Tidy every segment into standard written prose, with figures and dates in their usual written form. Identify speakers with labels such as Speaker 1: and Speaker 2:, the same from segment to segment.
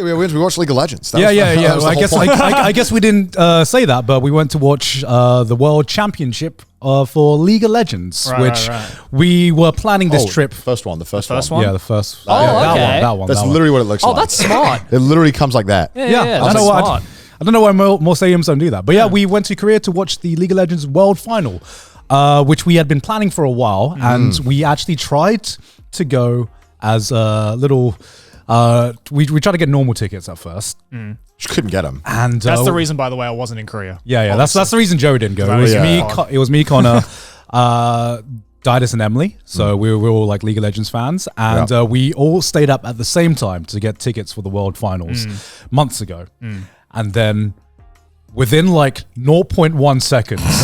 Speaker 1: We watched League of Legends.
Speaker 2: Yeah. Well, I guess we didn't say that, but we went to watch the World Championship for League of Legends, which we were planning this trip.
Speaker 1: The first one.
Speaker 2: Yeah, the first. That one.
Speaker 1: That's literally what it looks like.
Speaker 3: Oh, that's smart.
Speaker 1: It literally comes like that.
Speaker 3: Yeah, that's smart.
Speaker 2: I don't know why more stadiums don't do that. But yeah, we went to Korea to watch the League of Legends World Final, which we had been planning for a while. And we actually tried to go as a little... we tried to get normal tickets at first.
Speaker 1: Just couldn't get them.
Speaker 2: And
Speaker 3: that's the reason, by the way, I wasn't in Korea.
Speaker 2: Yeah. That's the reason Joe didn't go. It was me, Connor, Didus and Emily. So we were all like League of Legends fans. And we all stayed up at the same time to get tickets for the World Finals months ago. And then within like 0.1 seconds,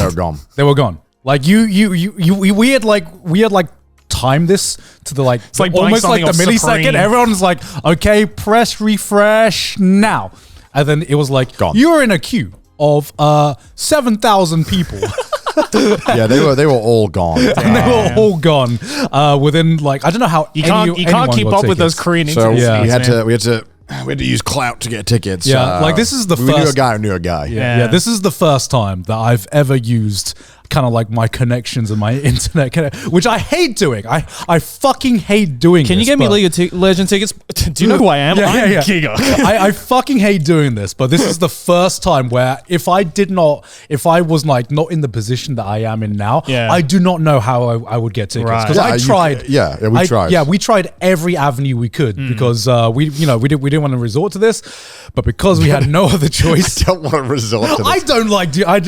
Speaker 2: they were gone. Like we had timed this to the
Speaker 3: It's like
Speaker 2: almost like the millisecond.
Speaker 3: Supreme.
Speaker 2: Everyone's like, okay, press refresh now. And then it was like,
Speaker 1: gone.
Speaker 2: You're in a queue of 7,000 people.
Speaker 1: Yeah, they were all gone.
Speaker 2: And they were all gone within like, I don't know how
Speaker 3: you can't keep up with those Korean internet speeds,
Speaker 1: we had to use clout to get tickets.
Speaker 2: Yeah, like this is the first...
Speaker 1: We knew a guy who knew a guy.
Speaker 2: Yeah, this is the first time that I've ever used kind of like my connections and my internet, which I hate doing. I fucking hate doing
Speaker 3: Can
Speaker 2: this.
Speaker 3: you get me League of Legends tickets? Do you know who I am? I'm Giga.
Speaker 2: I fucking hate doing this, but this is the first time where if I was like not in the position that I am in now, I do not know how I would get tickets. Because I tried.
Speaker 1: We tried.
Speaker 2: Yeah, we tried every avenue we could because we didn't want to resort to this, but because we had no other choice.
Speaker 1: I don't want to resort to this.
Speaker 2: I don't like I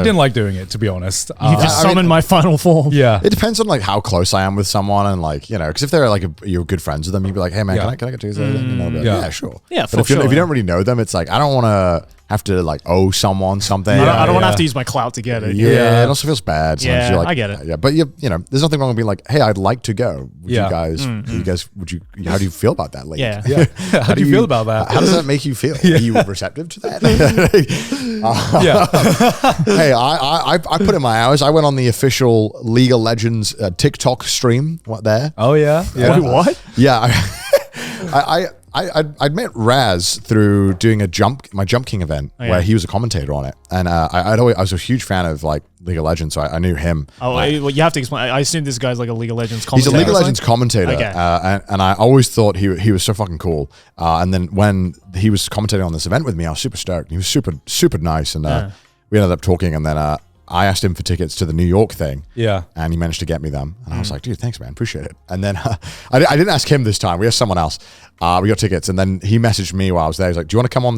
Speaker 2: didn't like doing it, to be honest.
Speaker 3: You just summoned my final form.
Speaker 2: Yeah.
Speaker 1: It depends on like how close I am with someone and like, because if they're like you're good friends with them, you'd be like, hey man, can I get to you? Yeah, sure.
Speaker 3: Yeah,
Speaker 1: but if you don't really know them, it's like I don't want to have to like owe someone something.
Speaker 3: I don't want to have to use my clout to get it.
Speaker 1: Yeah, it also feels bad.
Speaker 3: Yeah,
Speaker 1: you're like,
Speaker 3: I get it.
Speaker 1: Yeah, but there's nothing wrong with being like, hey, I'd like to go. How do you feel about that, lady?
Speaker 2: Yeah. How do you feel about that?
Speaker 1: How does that make you feel? Are you receptive to that? Hey, I put in my hours. I went on the official League of Legends TikTok stream.
Speaker 2: Oh yeah.
Speaker 3: Wait, what?
Speaker 1: Yeah. I'd met Raz through doing my Jump King event where he was a commentator on it, and I was a huge fan of like League of Legends, so I knew him.
Speaker 3: Oh, well, you have to explain. I assume this guy's like a League of Legends commentator.
Speaker 1: He's a League of Legends commentator,
Speaker 3: Okay.
Speaker 1: and I always thought he was so fucking cool. And then when he was commentating on this event with me, I was super stoked. He was super nice, and we ended up talking, and then I asked him for tickets to the New York thing.
Speaker 2: Yeah.
Speaker 1: And he managed to get me them. And I was like, dude, thanks, man. Appreciate it. And then I didn't ask him this time. We asked someone else. We got tickets. And then he messaged me while I was there. He's like, do you want to come on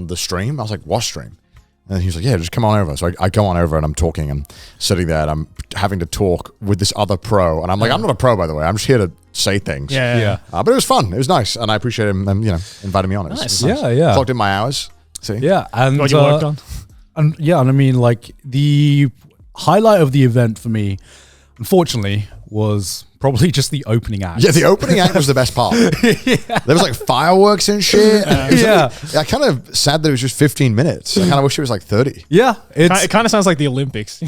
Speaker 1: the stream? I was like, what stream? And he was like, yeah, just come on over. So I go on over and I'm talking and sitting there and I'm having to talk with this other pro. And I'm like, I'm not a pro, by the way. I'm just here to say things.
Speaker 3: Yeah.
Speaker 1: But it was fun. It was nice. And I appreciate him, inviting me on it.
Speaker 3: Nice.
Speaker 1: It was nice.
Speaker 2: Yeah.
Speaker 1: Clocked in my hours. See?
Speaker 2: Yeah. And
Speaker 3: Got your work done.
Speaker 2: And I mean, like the highlight of the event for me, unfortunately, was probably just the opening act.
Speaker 1: Yeah, the opening act was the best part. There was like fireworks and shit. I kind of sad that it was just 15 minutes. I kind of wish it was like 30.
Speaker 2: Yeah,
Speaker 3: It kind of sounds like the Olympics.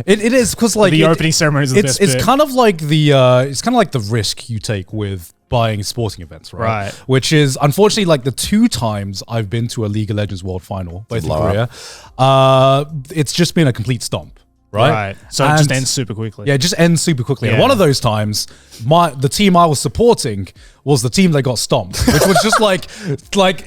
Speaker 2: it is because like
Speaker 3: the opening ceremony is the best bit.
Speaker 2: It's kind of like the risk you take with buying sporting events, right? Which is unfortunately like the 2 times I've been to a League of Legends World Final, both in Korea. It's just been a complete stomp. Right.
Speaker 3: So it just ends super quickly.
Speaker 2: Yeah, it just ends super quickly. And one of those times, the team I was supporting was the team that got stomped, which was just like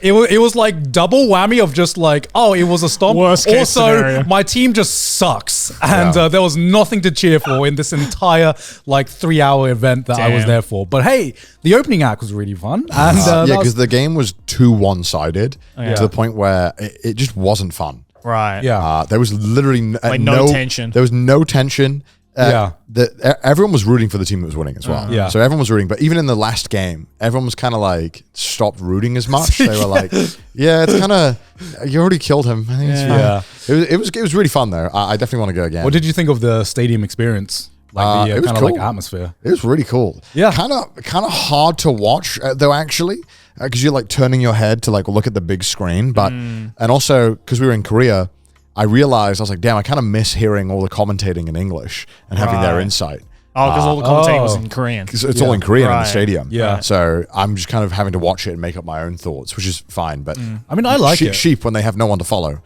Speaker 2: it was like double whammy of just like, oh, it was a stomp.
Speaker 3: Worst case scenario.
Speaker 2: My team just sucks, and there was nothing to cheer for in this entire like 3-hour event that I was there for. But hey, the opening act was really fun, and
Speaker 1: because the game was too one-sided to the point where it just wasn't fun.
Speaker 3: Right.
Speaker 2: Yeah.
Speaker 1: There was literally
Speaker 3: no tension.
Speaker 1: There was no tension. Everyone was rooting for the team that was winning as well.
Speaker 2: Yeah.
Speaker 1: So everyone was rooting, but even in the last game, everyone was kind of like stopped rooting as much. They were like, "Yeah, it's kind of you already killed him." I think it's fine. It was really fun though. I definitely want to go again.
Speaker 2: What did you think of the stadium experience? Like the kind of like atmosphere.
Speaker 1: It was really cool.
Speaker 2: Yeah.
Speaker 1: Kind of hard to watch though actually. Because you're like turning your head to like look at the big screen, but and also because we were in Korea, I realized I was like, damn, I kind of miss hearing all the commentating in English and having their insight.
Speaker 3: Oh, because all the commentating was in Korean.
Speaker 1: It's all in Korean in the stadium.
Speaker 2: Yeah.
Speaker 1: So I'm just kind of having to watch it and make up my own thoughts, which is fine. But
Speaker 2: I mean, I like it.
Speaker 1: Sheep when they have no one to follow.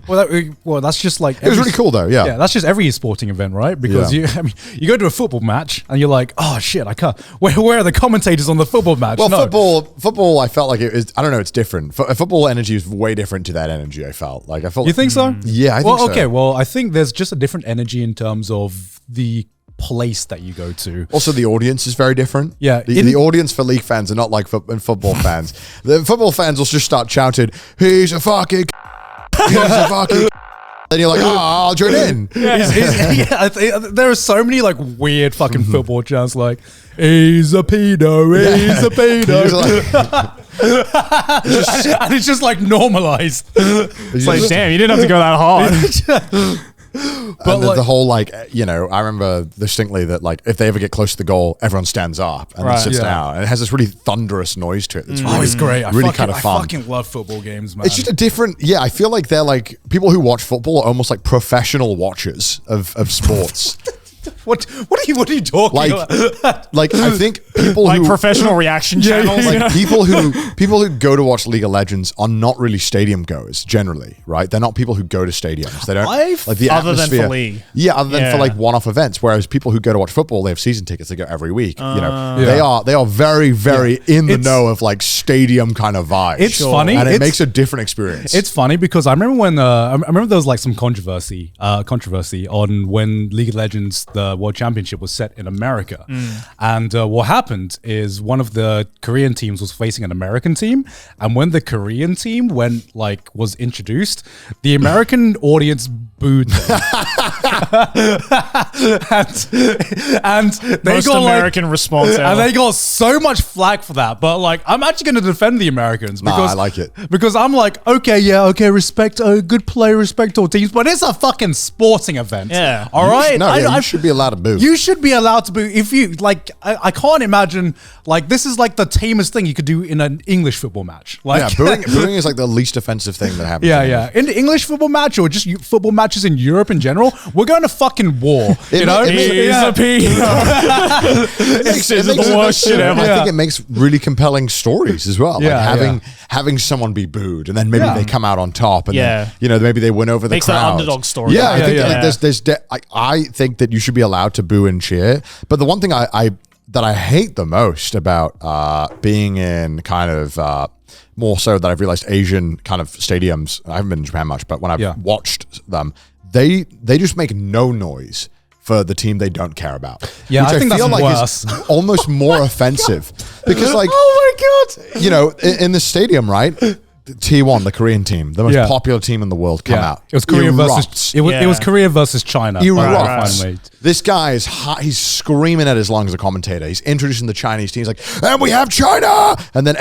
Speaker 2: Well, that's just like
Speaker 1: It was really cool though. Yeah.
Speaker 2: Yeah, that's just every sporting event, right? Because you go to a football match and you're like, oh shit, I can't. Where are the commentators on the football match?
Speaker 1: Well, football. I felt like it is. I don't know. It's different. Football energy is way different to that energy. I felt.
Speaker 2: You think so?
Speaker 1: Yeah, I think so.
Speaker 2: Okay. Well, I think there's just a different energy in terms of the place that you go to.
Speaker 1: Also, the audience is very different.
Speaker 2: Yeah.
Speaker 1: The audience for league fans are not like football fans. The football fans will just start shouting, "He's a fucking, he's a fucking." Then you're like, "Oh, I'll join in."
Speaker 2: There are so many like weird fucking football chants like, "He's a pedo, he's a pedo." And it's just like normalized.
Speaker 3: It's like, damn, you didn't have to go that hard.
Speaker 1: But like, the whole I remember distinctly that like if they ever get close to the goal, everyone stands up and then sits down, and it has this really thunderous noise to it. It's
Speaker 2: it's great.
Speaker 1: Really kind of fun.
Speaker 2: I fucking love football games, man.
Speaker 1: It's just a different. Yeah, I feel like they're like people who watch football are almost like professional watchers of sports.
Speaker 2: What are you talking about?
Speaker 1: Like I think people
Speaker 3: like
Speaker 1: who
Speaker 3: professional reaction channels.
Speaker 1: Like people who go to watch League of Legends are not really stadium goers generally, right? They're not people who go to stadiums. They don't like the
Speaker 3: other
Speaker 1: atmosphere.
Speaker 3: than for League.
Speaker 1: Yeah, other than for like one-off events. Whereas people who go to watch football, they have season tickets. They go every week. They are very in the know of like stadium kind of vibes.
Speaker 2: It's funny,
Speaker 1: and it makes a different experience.
Speaker 2: It's funny because I remember when I remember there was like some controversy on when League of Legends the World Championship was set in America, and what happened is one of the Korean teams was facing an American team, and when the Korean team was introduced, the American audience booed them. and they
Speaker 3: Most
Speaker 2: got
Speaker 3: American response ever.
Speaker 2: and they got so much flack for that. But like, I'm actually going to defend the Americans because
Speaker 1: I like it
Speaker 2: because I'm like, okay, respect, good play, respect all teams, but it's a fucking sporting event.
Speaker 3: Yeah,
Speaker 2: all right.
Speaker 1: You should be allowed to boo.
Speaker 2: You should be allowed to boo if you like. I can't imagine like this is like the tamest thing you could do in an English football match. Like,
Speaker 1: booing is like the least offensive thing that happens.
Speaker 2: In the English football match or just football matches in Europe in general, we're going to fucking war.
Speaker 1: It makes the worst shit ever. I think it makes really compelling stories as well. Like having someone be booed and then maybe they come out on top and then, maybe they win over the
Speaker 3: makes
Speaker 1: crowd.
Speaker 3: that underdog story.
Speaker 1: Yeah, I think that you should be allowed to boo and cheer. But the one thing I hate the most about being in kind of more so that I've realized Asian kind of stadiums. I haven't been in Japan much, but when I've watched them, they just make no noise for the team they don't care about.
Speaker 2: Yeah,
Speaker 1: which
Speaker 2: I think
Speaker 1: feel
Speaker 2: that's
Speaker 1: like
Speaker 2: worse.
Speaker 1: is almost more offensive because like,
Speaker 2: oh my
Speaker 1: god, in the stadium, right? T1, the Korean team, the most popular team in the world, come out.
Speaker 2: It was Korea versus it was Korea versus China.
Speaker 1: Finally. This guy is hot. He's screaming at his lungs as a commentator. He's introducing the Chinese team. He's like, and we have China, and then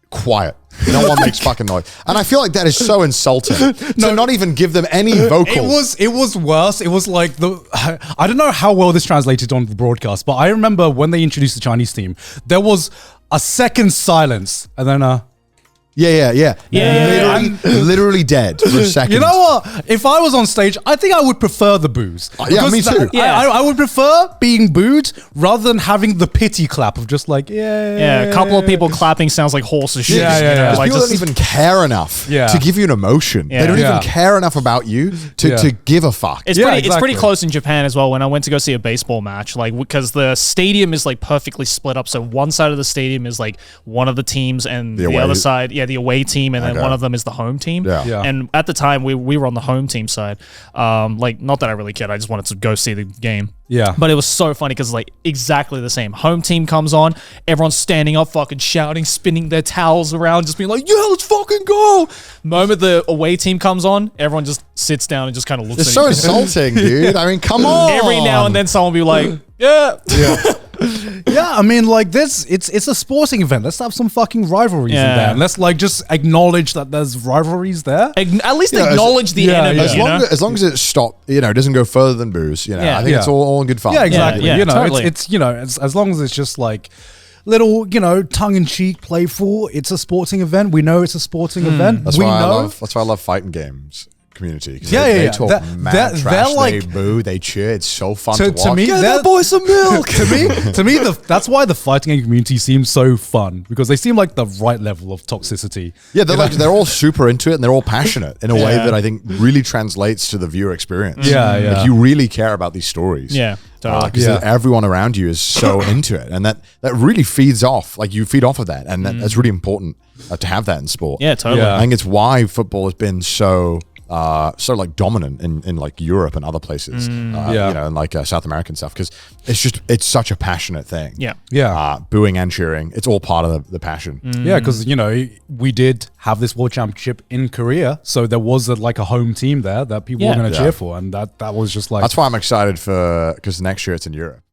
Speaker 1: quiet. No one makes fucking noise. And I feel like that is so insulting. To not even give them any vocal.
Speaker 2: It was worse. It was like I don't know how well this translated on the broadcast, but I remember when they introduced the Chinese team, there was a second silence and then
Speaker 1: literally dead for a second.
Speaker 2: You know what? If I was on stage, I think I would prefer the boos.
Speaker 1: Yeah, me too.
Speaker 2: I would prefer being booed rather than having the pity clap of just like,
Speaker 3: a couple of people clapping sounds like horses shit.
Speaker 1: Like people don't even care enough to give you an emotion. They don't even care enough about you to give a fuck.
Speaker 3: It's pretty close in Japan as well. When I went to go see a baseball match, like because the stadium is like perfectly split up. So one side of the stadium is like one of the teams, and the other side, the away team, and then one of them is the home team. And at the time, we were on the home team side. Like, not that I really cared. I just wanted to go see the game.
Speaker 2: Yeah.
Speaker 3: But it was so funny because like exactly the same. Home team comes on, everyone's standing up, fucking shouting, spinning their towels around, just being like, yeah, let's fucking go. Moment the away team comes on, everyone just sits down and just kind of looks at
Speaker 1: each other. It's so insulting, dude. I mean, come on.
Speaker 3: Every now and then someone will be like, yeah.
Speaker 2: Yeah, I mean, like this, it's a sporting event. Let's have some fucking rivalries in there. And let's like just acknowledge that there's rivalries there.
Speaker 3: At least acknowledge the enemy.
Speaker 1: As long as it doesn't go further than booze. I think it's all in good fun.
Speaker 2: Yeah, exactly.
Speaker 3: Totally.
Speaker 2: It's as long as it's just like little, tongue-in-cheek, playful. It's a sporting event. We know it's a sporting event.
Speaker 1: That's why I love fighting games. community.
Speaker 2: They
Speaker 1: talk mad trash, they boo, they cheer. It's so fun to watch.
Speaker 2: To me,
Speaker 3: that boy some milk.
Speaker 2: to me, that's why the fighting game community seems so fun, because they seem like the right level of toxicity.
Speaker 1: Yeah, they're all super into it, and they're all passionate in a way that I think really translates to the viewer experience. Like, you really care about these stories.
Speaker 3: Yeah.
Speaker 1: Because everyone around you is so into it, and that really feeds off. Like, you feed off of that, and that's really important to have that in sport.
Speaker 3: Yeah, totally.
Speaker 1: I think it's why football has been so like dominant in like Europe and other places, you know, and like South American stuff, because it's such a passionate thing. Booing and cheering, it's all part of the passion.
Speaker 2: Yeah, because you know, we did have this world championship in Korea, so there was like a home team there that people were going to cheer for, and that was just like,
Speaker 1: that's why I'm excited for, because next year it's in Europe.